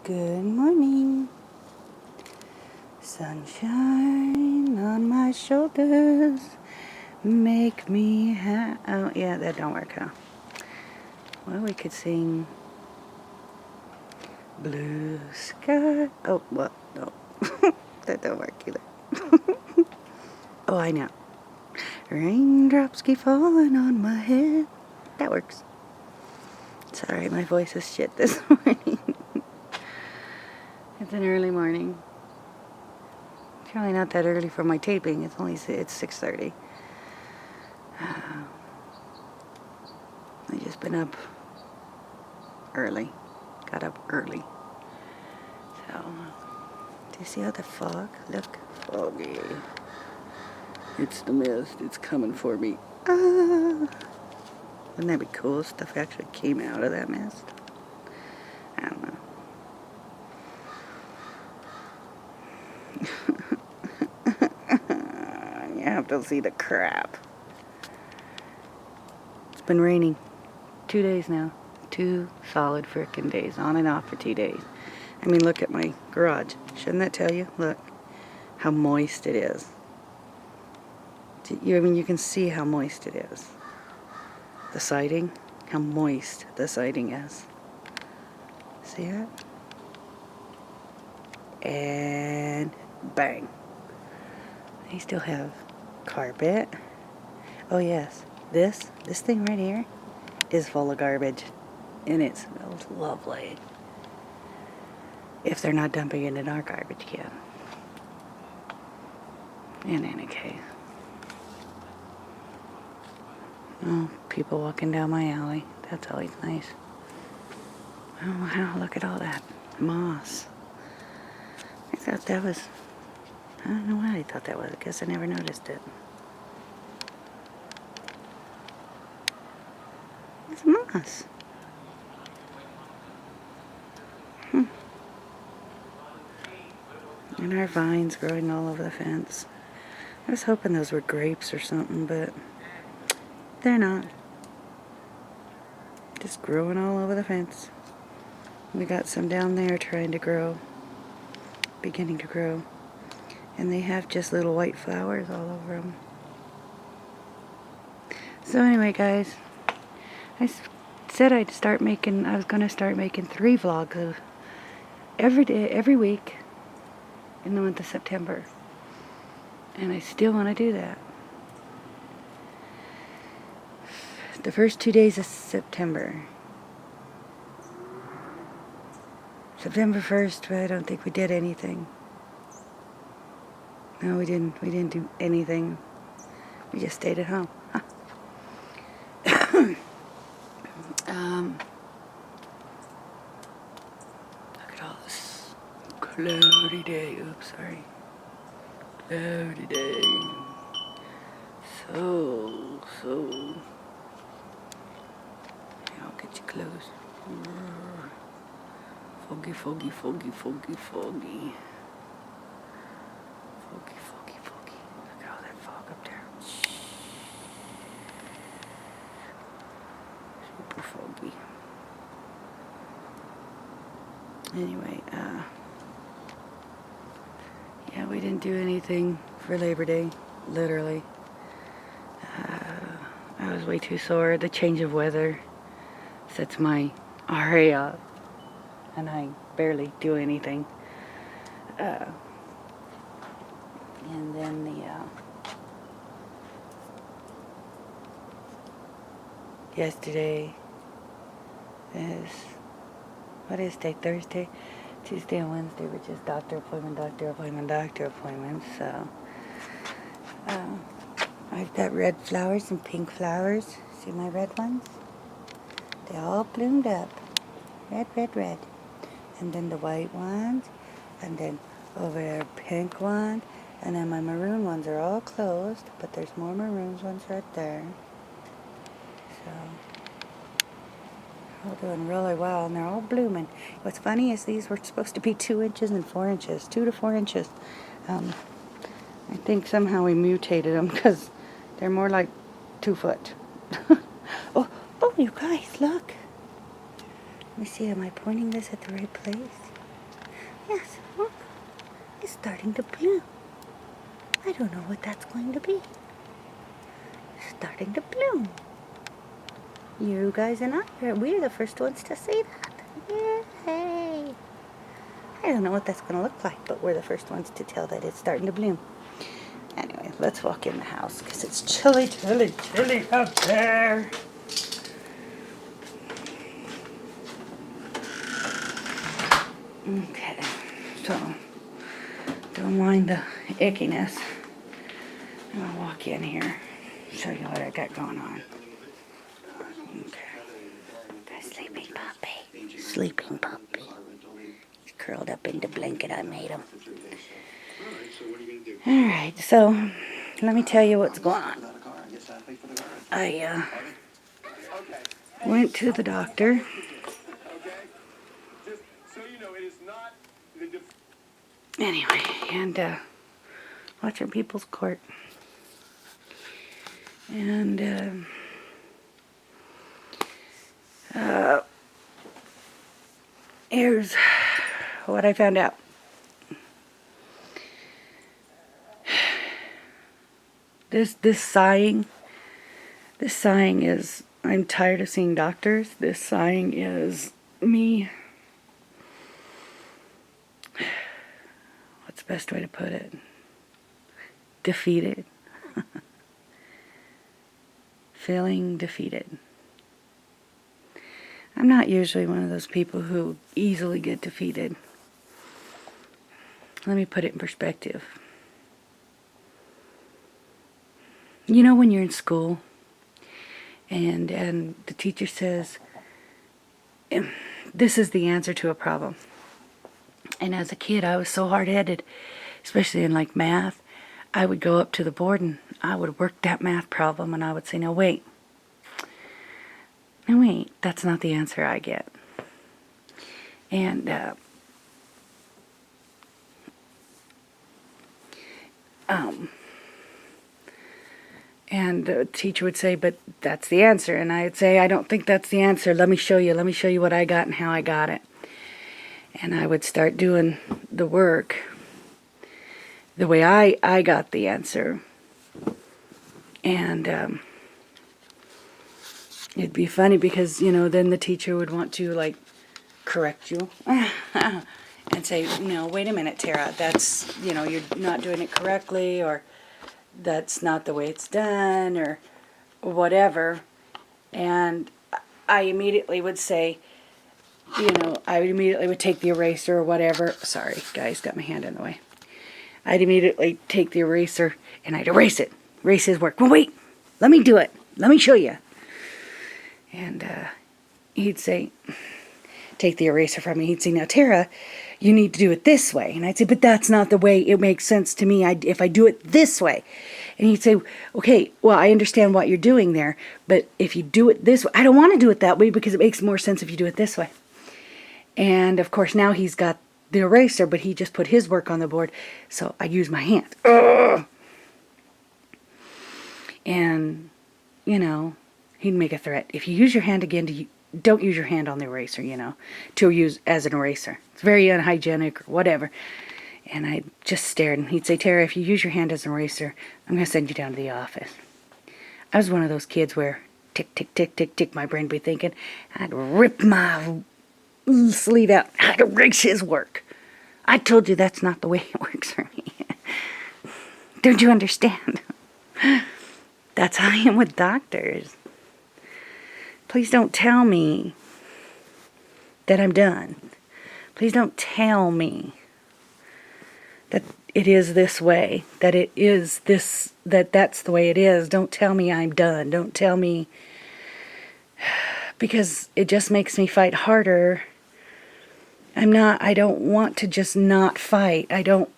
Good morning. Sunshine on my shoulders. Make me oh, yeah, that don't work, huh? Well, we could sing Blue Sky. Oh, well, no. That don't work either. Oh, I know. Raindrops keep falling on my head. That works. Sorry, my voice is shit this morning. It's an early morning. It's really not that early for my taping. It's 6:30. I just been up early. Got up early. So, do you see how the fog? Look, foggy. It's the mist. It's coming for me. Ah! Wouldn't that be cool if stuff actually came out of that mist? I don't know. You have to see the crap. It's been raining 2 days now. 2 solid frickin' days, on and off for 2 days. I mean, look at my garage. Shouldn't that tell you? Look how moist it is. You can see how moist it is. The siding, how moist the siding is. See it? And bang. I still have carpet. Oh yes, this thing right here is full of garbage. And it smells lovely. If they're not dumping it in our garbage can. In any case. Oh, people walking down my alley. That's always nice. Oh wow, look at all that moss. I thought that was, I don't know why I thought that was. I guess I never noticed it. It's moss. And our vines growing all over the fence. I was hoping those were grapes or something, but they're not. Just growing all over the fence. We got some down there trying to grow. Beginning to grow. And they have just little white flowers all over them. So anyway, guys, I said I was going to start making 3 vlogs of every day, every week in the month of September. And I still want to do that. The first 2 days of September. September 1st, I don't think we did anything. No, we didn't do anything. We just stayed at home. Huh. Look at all this cloudy day. Oops, sorry. Cloudy day. So. I'll get you close. Foggy. Foggy. Look at all that fog up there. Super foggy. Anyway, yeah, we didn't do anything for Labor Day, literally. I was way too sore. The change of weather sets my RA up, and I barely do anything. And then yesterday is, what is today, Thursday? Tuesday and Wednesday were just doctor appointments, so I've got red flowers and pink flowers. See my red ones? They all bloomed up. Red. And then the white ones, and then over there pink ones, and then my maroon ones are all closed, but there's more maroon ones right there. So they're all doing really well, and they're all blooming. What's funny is these were supposed to be 2 inches and 4 inches, 2 to 4 inches. I think somehow we mutated them because they're more like 2 foot. Oh, you guys, look. Let me see, am I pointing this at the right place? It's starting to bloom. I don't know what that's going to be. It's starting to bloom. You guys and we're the first ones to see that. Yay! I don't know what that's going to look like, but we're the first ones to tell that it's starting to bloom. Anyway, let's walk in the house because it's chilly, chilly, chilly out there. Okay, so don't mind the ickiness. I'm going to walk in here, show you what I got going on. Okay. Sleeping puppy. Sleeping puppy. He's curled up in the blanket I made him. Alright, so let me tell you what's going on. I went to the doctor. Anyway, and watching People's Court. And here's what I found out. This sighing is, I'm tired of seeing doctors. This sighing is me. What's the best way to put it? Defeated. Feeling defeated. I'm not usually one of those people who easily get defeated. Let me put it in perspective. You know when you're in school and the teacher says, this is the answer to a problem. And as a kid I was so hard-headed, especially in like math. I would go up to the board and I would work that math problem and I would say, no wait, that's not the answer I get. And the teacher would say, but that's the answer. And I'd say, I don't think that's the answer. Let me show you what I got and how I got it. And I would start doing the work the way I got the answer. And it'd be funny because, you know, then the teacher would want to, like, correct you. And say, no, wait a minute, Tara, that's, you know, you're not doing it correctly, or that's not the way it's done, or whatever. And I immediately would say, you know, I immediately would take the eraser or whatever. Sorry, guys, got my hand in the way. I'd immediately take the eraser and I'd erase his work. Well, wait, let me do it. Let me show you. And he'd say, take the eraser from me. He'd say, now, Tara, you need to do it this way. And I'd say, but that's not the way it makes sense to me if I do it this way. And he'd say, okay, well, I understand what you're doing there, but if you do it this way, I don't want to do it that way because it makes more sense if you do it this way. And, of course, now he's got the eraser, but he just put his work on the board, so I use my hand. Ugh. And, you know, he'd make a threat. If you use your hand again, don't use your hand on the eraser, you know, to use as an eraser. It's very unhygienic or whatever. And I just stared, and he'd say, Tara, if you use your hand as an eraser, I'm going to send you down to the office. I was one of those kids where tick, tick, tick, tick, tick, my brain would be thinking, I'd rip my sleeve out. I'd erase his work. I told you that's not the way it works for me. Don't you understand? That's how I am with doctors. Please don't tell me that I'm done. Please don't tell me that it is this way, that it is this, that's the way it is. Don't tell me I'm done. Don't tell me, because it just makes me fight harder. I don't want to just not fight. I don't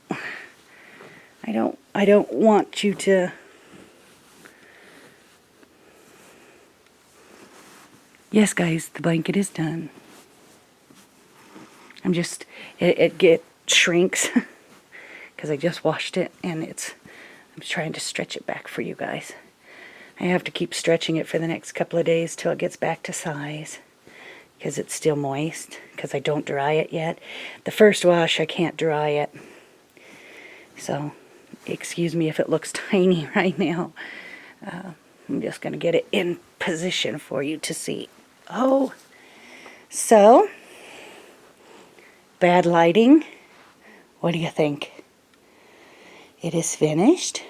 want you to. Yes, guys, the blanket is done. I'm just, it shrinks because I just washed it, and I'm trying to stretch it back for you guys. I have to keep stretching it for the next couple of days till it gets back to size, because it's still moist, because I don't dry it yet. The first wash, I can't dry it. So, excuse me if it looks tiny right now. I'm just going to get it in position for you to see. Oh, so, bad lighting. What do you think? It is finished.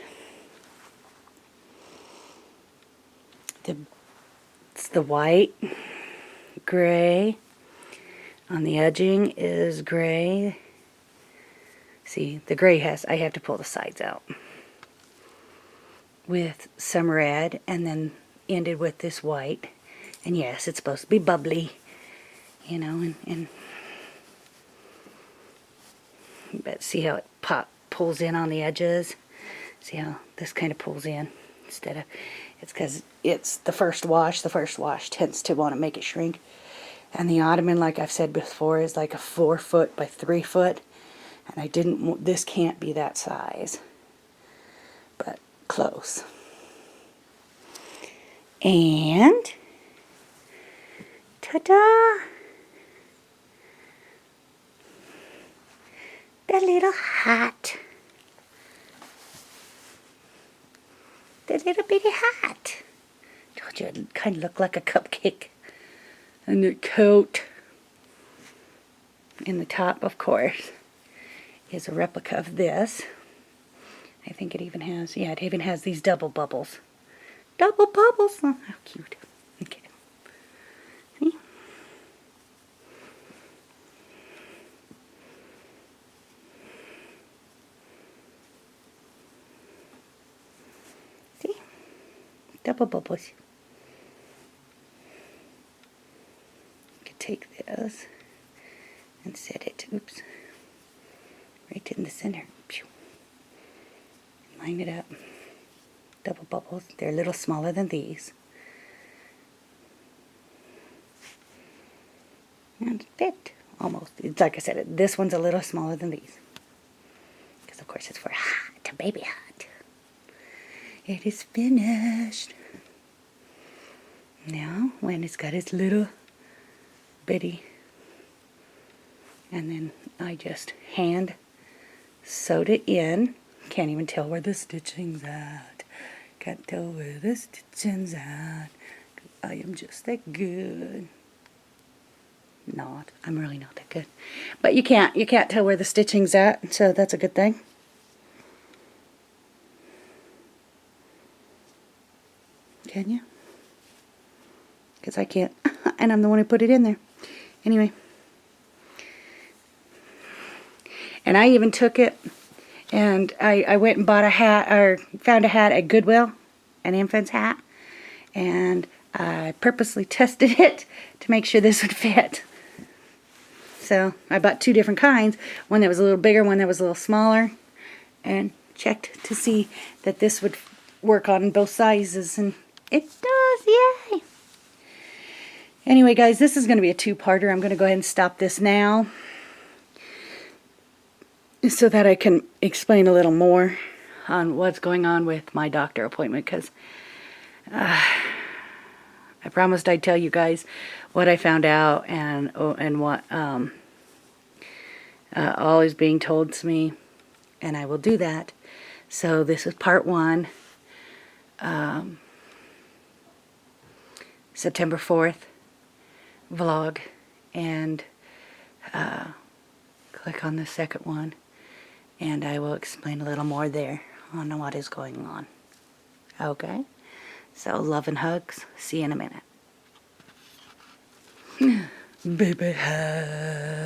It's the white, gray. On the edging is gray. See, the gray I have to pull the sides out. With some red, and then ended with this white. And yes, it's supposed to be bubbly, you know, but see how it pulls in on the edges? See how this kind of pulls in instead of, it's because it's the first wash. The first wash tends to want to make it shrink. And the ottoman, like I've said before, is like a 4 foot by 3 foot. And I didn't, this can't be that size. But close. And, ta-da! The little hat. The little bitty hat. Told you it kind of looked like a cupcake. And the coat. In the top, of course, is a replica of this. I think it even has, yeah, it even has these double bubbles. Double bubbles! Oh, how cute. Okay. See? See? Double bubbles. You could take this and set it, oops, right in the center. Pew. Line it up. Double bubbles. They're a little smaller than these. And fit. Almost. It's like I said, this one's a little smaller than these. Because of course it's for a hat, a baby hat. It is finished. Now, when it's got its little bitty, and then I just hand sewed it in. Can't even tell where the stitching's at. Can't tell where the stitching's at. I am just that good. Not. I'm really not that good. But you can't tell where the stitching's at, so that's a good thing. Can you? Because I can't. And I'm the one who put it in there. Anyway. And I even took it and I went and bought a hat, or found a hat at Goodwill, an infant's hat, and I purposely tested it to make sure this would fit. So I bought 2 different kinds, one that was a little bigger, one that was a little smaller, and checked to see that this would work on both sizes, and it does, yay! Anyway guys, this is going to be a 2-parter. I'm going to go ahead and stop this now, so that I can explain a little more on what's going on with my doctor appointment, because I promised I'd tell you guys what I found out and what all is being told to me, and I will do that. So this is part 1, September 4th vlog, and click on the second one. And I will explain a little more there on what is going on. Okay? So, love and hugs. See you in a minute. Baby hug.